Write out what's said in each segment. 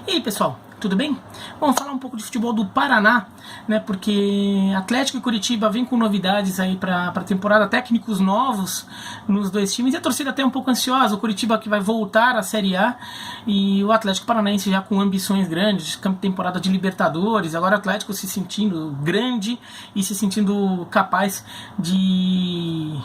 E aí, pessoal, tudo bem? Vamos falar um pouco de futebol do Paraná, né? Porque Atlético e Curitiba vêm com novidades aí para a temporada, técnicos novos nos dois times, e a torcida até um pouco ansiosa. O Curitiba que vai voltar à Série A e o Atlético Paranaense já com ambições grandes, temporada de Libertadores. Agora o Atlético se sentindo grande e se sentindo capaz de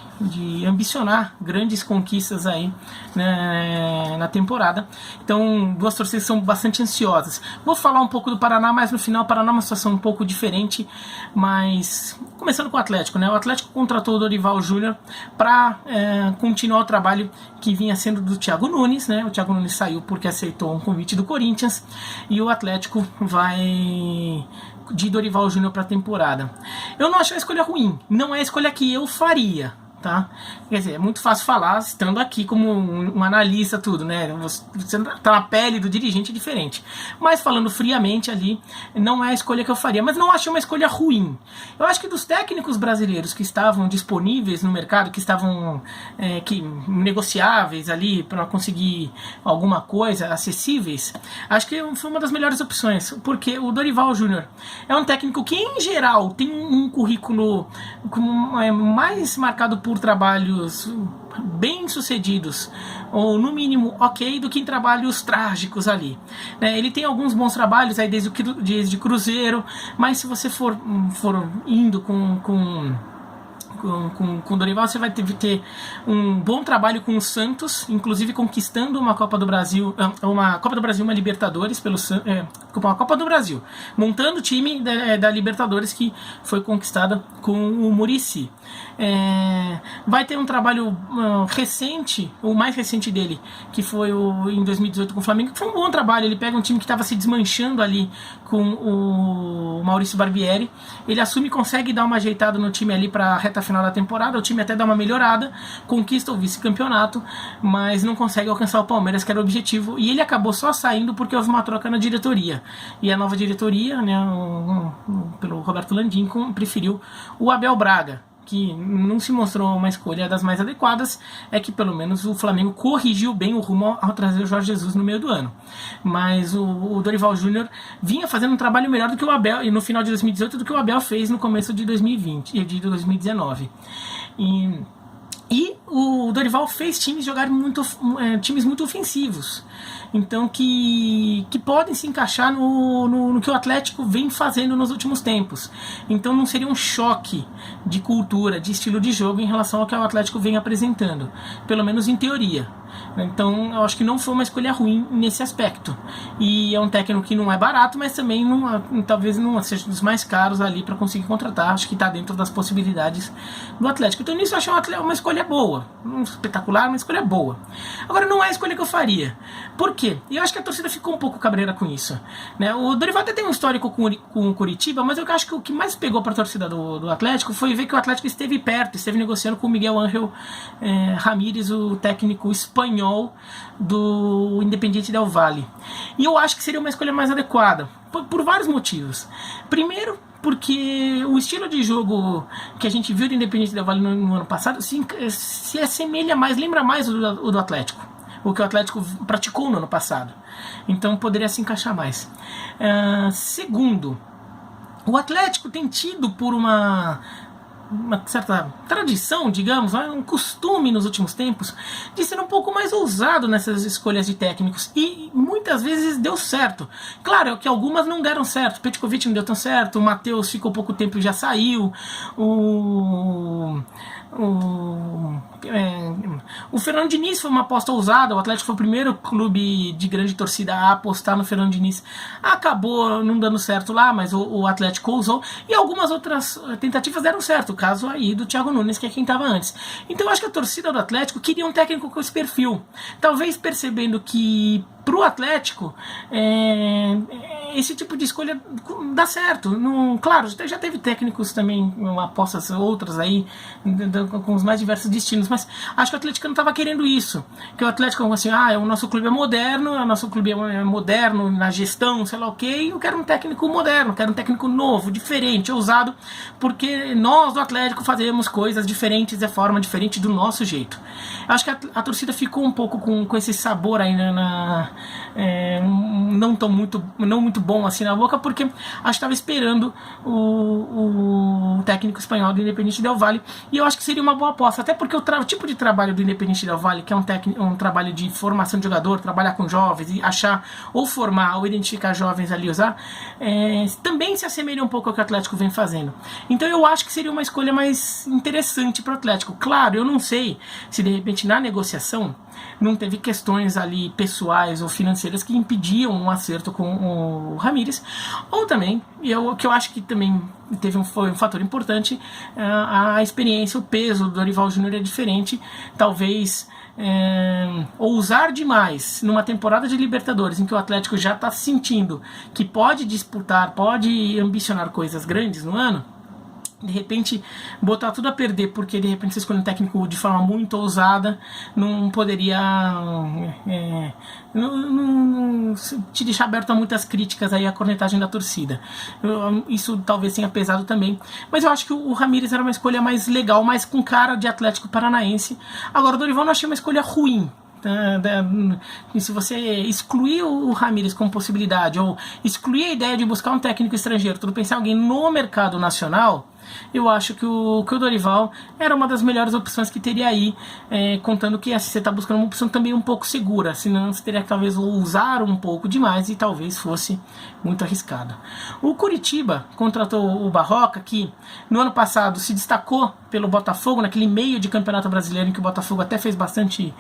ambicionar grandes conquistas aí, né, na temporada. Então, duas torcidas são bastante ansiosas. Vou falar um pouco do Paraná, mas no final o Paraná é uma situação um pouco diferente, mas começando com o Atlético, né? O Atlético contratou o Dorival Júnior para continuar o trabalho que vinha sendo do Thiago Nunes, né? O Thiago Nunes saiu porque aceitou um convite do Corinthians e o Atlético vai de Dorival Júnior para a temporada. Eu não acho a escolha ruim, não é a escolha que eu faria. Tá? Quer dizer, é muito fácil falar estando aqui como um analista, tudo, né? Você tá na pele do dirigente, é diferente. Mas falando friamente ali, não é a escolha que eu faria. Mas não achei uma escolha ruim. Eu acho que dos técnicos brasileiros que estavam disponíveis no mercado, que estavam negociáveis ali para conseguir alguma coisa, acessíveis, acho que foi uma das melhores opções. Porque o Dorival Júnior é um técnico que, em geral, tem um currículo mais marcado por trabalhos bem sucedidos, ou no mínimo ok, do que em trabalhos trágicos ali, né? Ele tem alguns bons trabalhos aí desde Cruzeiro, mas se você for indo com o Dorival, você vai ter um bom trabalho com o Santos, inclusive conquistando uma Copa do Brasil, uma Libertadores uma Copa do Brasil, montando o time da Libertadores que foi conquistada com o Muricy. Vai ter um trabalho recente, o mais recente dele, que foi em 2018 com o Flamengo, que foi um bom trabalho. Ele pega um time que estava se desmanchando ali com o Maurício Barbieri, ele assume e consegue dar uma ajeitada no time ali para a reta final da temporada. O time até dá uma melhorada, conquista o vice-campeonato, mas não consegue alcançar o Palmeiras, que era o objetivo, e ele acabou só saindo porque houve uma troca na diretoria, e a nova diretoria, né, pelo Roberto Landim, preferiu o Abel Braga, que não se mostrou uma escolha das mais adequadas. É que pelo menos o Flamengo corrigiu bem o rumo ao trazer o Jorge Jesus no meio do ano, mas o Dorival Júnior vinha fazendo um trabalho melhor do que o Abel, e no final de 2018, do que o Abel fez no começo de 2019. E o Dorival fez times jogarem times muito ofensivos, então que podem se encaixar no que o Atlético vem fazendo nos últimos tempos. Então não seria um choque de cultura, de estilo de jogo em relação ao que o Atlético vem apresentando, pelo menos em teoria. Então eu acho que não foi uma escolha ruim nesse aspecto. E é um técnico que não é barato, mas também talvez não seja dos mais caros ali para conseguir contratar. Acho que está dentro das possibilidades do Atlético. Então nisso eu achei uma escolha boa, não espetacular, uma escolha boa. Agora não é a escolha que eu faria. Por quê? E eu acho que a torcida ficou um pouco cabreira com isso, né? O Dorival até tem um histórico com o Curitiba, mas eu acho que o que mais pegou para a torcida do Atlético foi ver que o Atlético esteve negociando com o Miguel Ángel Ramírez, o técnico espanhol do Independiente del Valle. E eu acho que seria uma escolha mais adequada, por vários motivos. Primeiro, porque o estilo de jogo que a gente viu do Independiente del Valle no ano passado se assemelha mais, lembra mais o do Atlético, o que o Atlético praticou no ano passado. Então poderia se encaixar mais. Segundo, o Atlético tem tido por uma certa tradição, digamos, um costume nos últimos tempos, de ser um pouco mais ousado nessas escolhas de técnicos, e muitas vezes deu certo. Claro que algumas não deram certo. Petkovic não deu tão certo, o Matheus ficou pouco tempo e já saiu, o Fernando Diniz foi uma aposta ousada. O Atlético foi o primeiro clube de grande torcida a apostar no Fernando Diniz. Acabou não dando certo lá, mas o Atlético ousou, e algumas outras tentativas deram certo. O caso aí do Thiago Nunes, que é quem estava antes. Então eu acho que a torcida do Atlético queria um técnico com esse perfil, talvez percebendo que pro Atlético esse tipo de escolha dá certo. Claro, já teve técnicos também, apostas outras aí, com os mais diversos destinos, mas acho que o Atlético não estava querendo isso. Que o Atlético, assim, o nosso clube é moderno, o nosso clube é moderno na gestão, sei lá o quê, e eu quero um técnico moderno, quero um técnico novo, diferente, ousado, porque nós do Atlético fazemos coisas diferentes de forma diferente do nosso jeito. Eu acho que a torcida ficou um pouco com esse sabor aí não muito bom assim na boca, porque acho que estava esperando o técnico espanhol do Independiente Del Valle, e eu acho que seria uma boa aposta, até porque o tipo de trabalho do Independiente Del Valle, que é um trabalho de formação de jogador, trabalhar com jovens e achar, ou formar, ou identificar jovens ali, usar, também se assemelha um pouco ao que o Atlético vem fazendo. Então eu acho que seria uma escolha mais interessante para o Atlético. Claro, eu não sei se de repente na negociação não teve questões ali pessoais ou financeiras que impediam um acerto com o Ramírez, ou também, o que eu acho que também foi um fator importante, a experiência, o peso do Dorival Júnior é diferente, talvez ousar demais numa temporada de Libertadores em que o Atlético já está sentindo que pode disputar, pode ambicionar coisas grandes no ano, de repente botar tudo a perder porque de repente você escolhe um técnico de forma muito ousada, não poderia não te deixar aberto a muitas críticas aí, a cornetagem da torcida. Isso talvez tenha pesado também, mas eu acho que o Ramírez era uma escolha mais legal, mais com cara de Atlético Paranaense. Agora o Dorival não achei uma escolha ruim. E se você excluir o Ramírez como possibilidade, ou excluir a ideia de buscar um técnico estrangeiro, tudo pensar em alguém no mercado nacional, eu acho que o Dorival era uma das melhores opções que teria aí, contando que você está buscando uma opção também um pouco segura, senão você teria que talvez ousar um pouco demais e talvez fosse muito arriscada. O Coritiba contratou o Barroca, que no ano passado se destacou pelo Botafogo, naquele meio de campeonato brasileiro em que o Botafogo até fez bastante,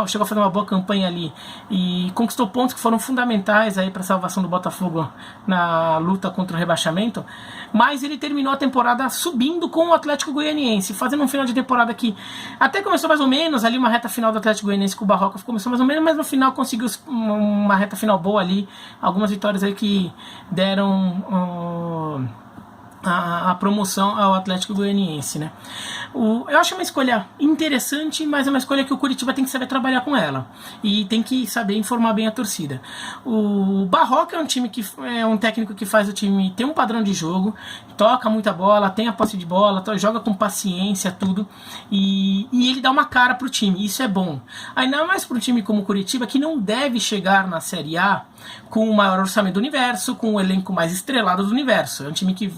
chegou a fazer uma boa campanha ali e conquistou pontos que foram fundamentais para a salvação do Botafogo na luta contra o rebaixamento, mas ele terminou a temporada subindo com o Atlético Goianiense, fazendo um final de temporada que até começou mais ou menos ali, uma reta final do Atlético Goianiense com o Barroca começou mais ou menos, mas no final conseguiu uma reta final boa ali, algumas vitórias aí que deram a promoção ao Atlético Goianiense, né? Eu acho uma escolha interessante, mas é uma escolha que o Coritiba tem que saber trabalhar com ela e tem que saber informar bem a torcida. O Barroca é um time que é um técnico que faz o time ter um padrão de jogo, toca muita bola, tem a posse de bola, joga com paciência, tudo, e ele dá uma cara pro time, isso é bom. Ainda mais para um time como o Coritiba, que não deve chegar na Série A com o maior orçamento do universo, com o elenco mais estrelado do universo. É um time que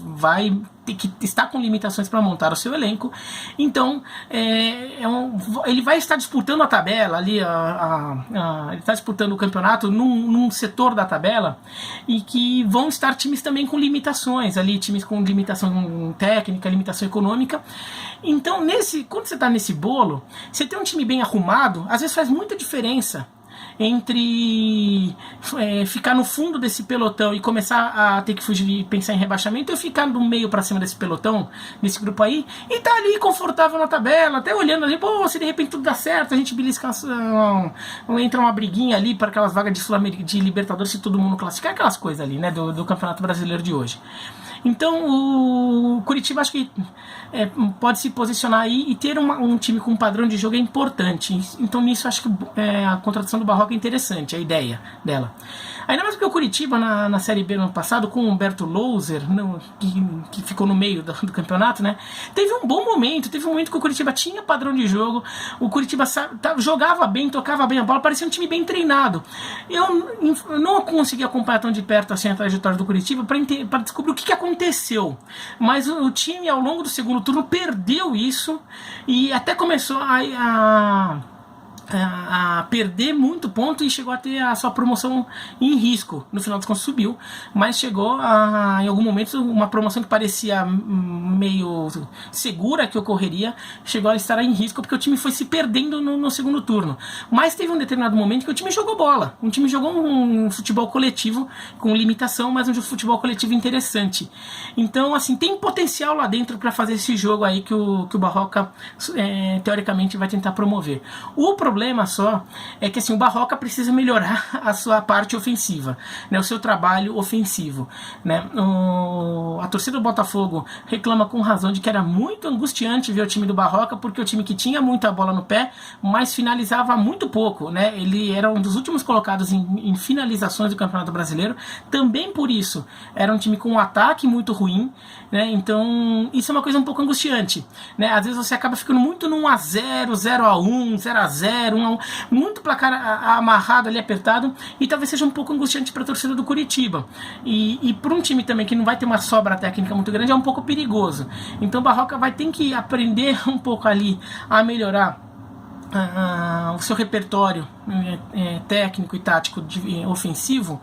está com limitações para montar o seu elenco, então ele vai estar disputando a tabela ali, ele está disputando o campeonato num setor da tabela, e que vão estar times também com limitações ali, times com limitação técnica, limitação econômica. Então quando você está nesse bolo, você tem um time bem arrumado, às vezes faz muita diferença entre ficar no fundo desse pelotão e começar a ter que fugir e pensar em rebaixamento, ou ficar do meio para cima desse pelotão, desse grupo aí, e tá ali confortável na tabela, até olhando ali, se de repente tudo dá certo, a gente belisca, entra uma briguinha ali para aquelas vagas de Libertadores, se todo mundo classificar, aquelas coisas ali, né, do Campeonato Brasileiro de hoje. Então o Coritiba acho que pode se posicionar aí e ter um time com um padrão de jogo é importante. Então nisso acho que a contratação do Barroca é interessante, a ideia dela. Ainda mais porque o Coritiba na Série B no ano passado, com o Humberto Louser, que ficou no meio do campeonato, né, teve um bom momento, teve um momento que o Coritiba tinha padrão de jogo, o Coritiba jogava bem, tocava bem a bola, parecia um time bem treinado. Eu não consegui acompanhar tão de perto assim a trajetória do Coritiba para descobrir o que aconteceu, mas o time ao longo do segundo turno perdeu isso e até começou a perder muito ponto e chegou a ter a sua promoção em risco. No final das contas subiu, mas chegou em algum momento uma promoção que parecia meio segura que ocorreria, chegou a estar em risco porque o time foi se perdendo no segundo turno. Mas teve um determinado momento que o time jogou bola, o time jogou um futebol coletivo com limitação, mas um futebol coletivo interessante. Então assim, tem potencial lá dentro para fazer esse jogo aí que o Barroca teoricamente vai tentar promover. O problema problema só é que assim, o Barroca precisa melhorar a sua parte ofensiva, né, o seu trabalho ofensivo, né? A torcida do Botafogo reclama com razão de que era muito angustiante ver o time do Barroca, porque o time que tinha muita bola no pé, mas finalizava muito pouco, né? Ele era um dos últimos colocados em finalizações do Campeonato Brasileiro, também por isso era um time com um ataque muito ruim, né? Então isso é uma coisa um pouco angustiante, né? Às vezes você acaba ficando muito no 1-0, 0-1, 0-0, 1-1, muito placar amarrado ali, apertado, e talvez seja um pouco angustiante para a torcida do Curitiba, e para um time também que não vai ter uma sobra técnica muito grande, é um pouco perigoso. Então o Barroca vai ter que aprender um pouco ali a melhorar o seu repertório técnico e tático ofensivo,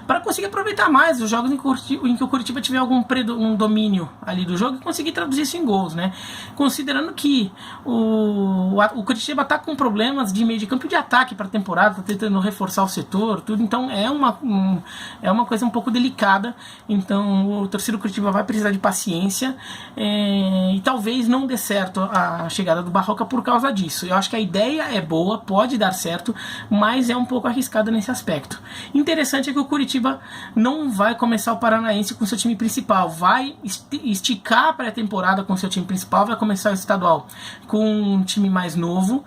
para conseguir aproveitar mais os jogos em que o Curitiba tiver um domínio ali do jogo e conseguir traduzir isso em gols, né? Considerando que o Curitiba está com problemas de meio de campo e de ataque para a temporada, está tentando reforçar o setor, tudo, então é uma coisa um pouco delicada. Então o torcedor do Curitiba vai precisar de paciência, e talvez não dê certo a chegada do Barroca por causa disso. Eu acho que a ideia é boa, pode dar certo, mas é um pouco arriscada nesse aspecto. Interessante é que o Curitiba não vai começar o Paranaense com seu time principal, vai esticar a pré-temporada com seu time principal, vai começar o estadual com um time mais novo.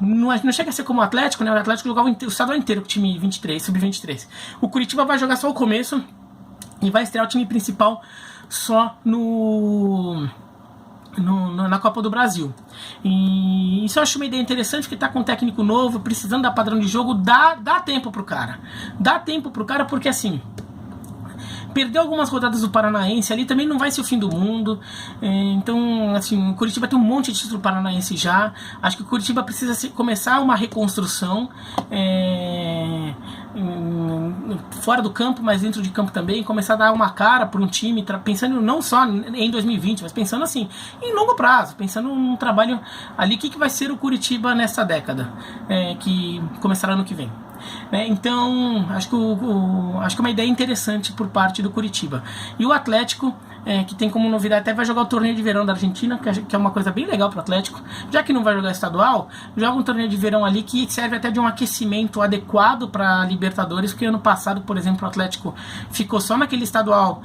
Não chega a ser como o Atlético, né? O Atlético jogava o estadual inteiro com o time 23, sub-23. O Curitiba vai jogar só o começo e vai estrear o time principal só na Copa do Brasil. E isso eu acho uma ideia interessante, porque tá com um técnico novo, precisando dar padrão de jogo, dá tempo pro cara. Dá tempo pro cara, porque assim, perdeu algumas rodadas do Paranaense ali, também não vai ser o fim do mundo. Então, assim, o Curitiba tem um monte de título paranaense já. Acho que o Curitiba precisa começar uma reconstrução, fora do campo, mas dentro de campo também, começar a dar uma cara para um time, pensando não só em 2020, mas pensando assim, em longo prazo, pensando num trabalho ali, o que vai ser o Curitiba nessa década, que começará ano que vem. Então, acho que é uma ideia interessante por parte do Curitiba. E o Atlético, que tem como novidade, até vai jogar o torneio de verão da Argentina, que é uma coisa bem legal para o Atlético, já que não vai jogar estadual, joga um torneio de verão ali que serve até de um aquecimento adequado para Libertadores, porque ano passado, por exemplo, o Atlético ficou só naquele estadual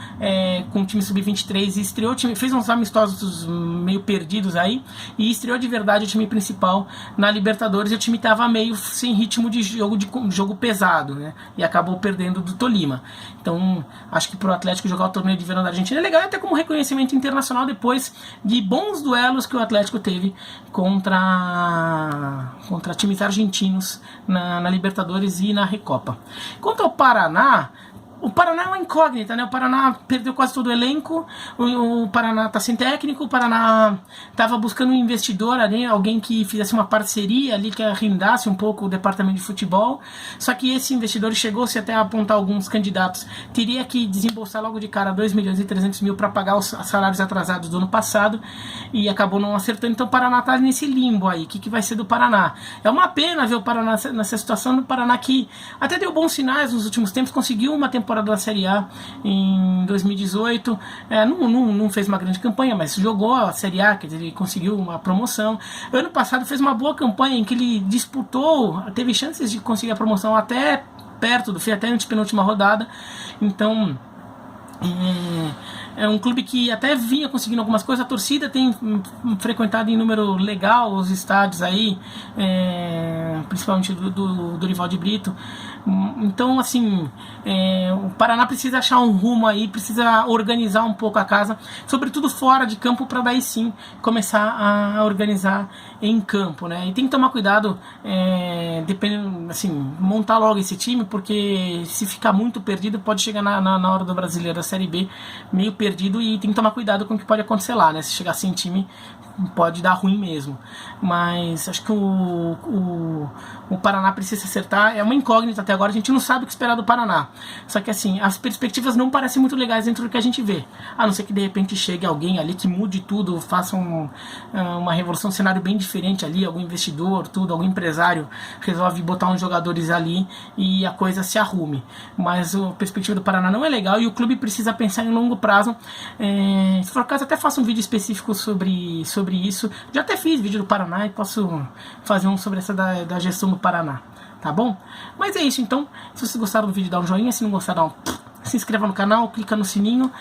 com o time sub-23 e estreou o time, fez uns amistosos meio perdidos aí, e estreou de verdade o time principal na Libertadores, e o time estava meio sem ritmo de jogo pesado, né? E acabou perdendo do Tolima. Então, acho que para o Atlético jogar o torneio de verão da Argentina é legal, até como reconhecimento internacional depois de bons duelos que o Atlético teve contra times argentinos na Libertadores e na Recopa. Quanto ao Paraná, o Paraná é uma incógnita, né? O Paraná perdeu quase todo o elenco, o Paraná está sem técnico, o Paraná estava buscando um investidor ali, alguém que fizesse uma parceria ali, que arrendasse um pouco o departamento de futebol, só que esse investidor chegou-se até a apontar alguns candidatos, teria que desembolsar logo de cara 2.300.000 para pagar os salários atrasados do ano passado, e acabou não acertando. Então o Paraná está nesse limbo aí, o que vai ser do Paraná? É uma pena ver o Paraná nessa situação, do Paraná que até deu bons sinais nos últimos tempos, conseguiu uma temporada da Série A em 2018, não fez uma grande campanha, mas jogou a Série A, quer dizer, ele conseguiu uma promoção. Ano passado fez uma boa campanha em que ele disputou, teve chances de conseguir a promoção até perto do fim, até na penúltima rodada. Então é um clube que até vinha conseguindo algumas coisas. A torcida tem frequentado em número legal os estádios aí, principalmente do Dorival de Brito. Então, assim, o Paraná precisa achar um rumo aí, precisa organizar um pouco a casa, sobretudo fora de campo, para daí sim começar a organizar em campo, né? E tem que tomar cuidado, dependendo, assim, montar logo esse time, porque se ficar muito perdido, pode chegar na hora do Brasileiro da Série B meio perdido, e tem que tomar cuidado com o que pode acontecer lá, né? Se chegar sem time, pode dar ruim mesmo. Mas acho que o Paraná precisa acertar. É uma incógnita até agora, a gente não sabe o que esperar do Paraná. Só que assim, as perspectivas não parecem muito legais dentro do que a gente vê. A não ser que de repente chegue alguém ali que mude tudo, faça uma revolução, um cenário bem diferente ali, algum investidor, algum empresário resolve botar uns jogadores ali e a coisa se arrume. Mas a perspectiva do Paraná não é legal, e o clube precisa pensar em longo prazo. Se for o caso, até faço um vídeo específico sobre sobre isso. Já até fiz vídeo do Paraná e posso fazer um sobre essa da gestão do Paraná, tá bom? Mas é isso, então. Se vocês gostaram do vídeo, dá um joinha. Se não gostaram, se inscreva no canal, clica no sininho.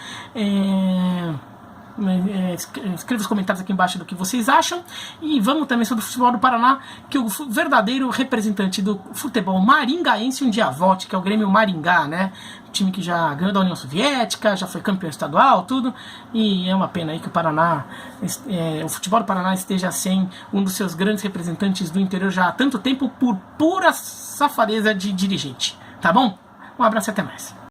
Escreva os comentários aqui embaixo do que vocês acham. E vamos também sobre o futebol do Paraná, que o verdadeiro representante do futebol maringaense um dia volte, que é o Grêmio Maringá, né? Time que já ganhou da União Soviética, já foi campeão estadual, tudo. E é uma pena aí que o Paraná, o futebol do Paraná esteja sem um dos seus grandes representantes do interior já há tanto tempo por pura safadeza de dirigente, tá bom? Um abraço e até mais.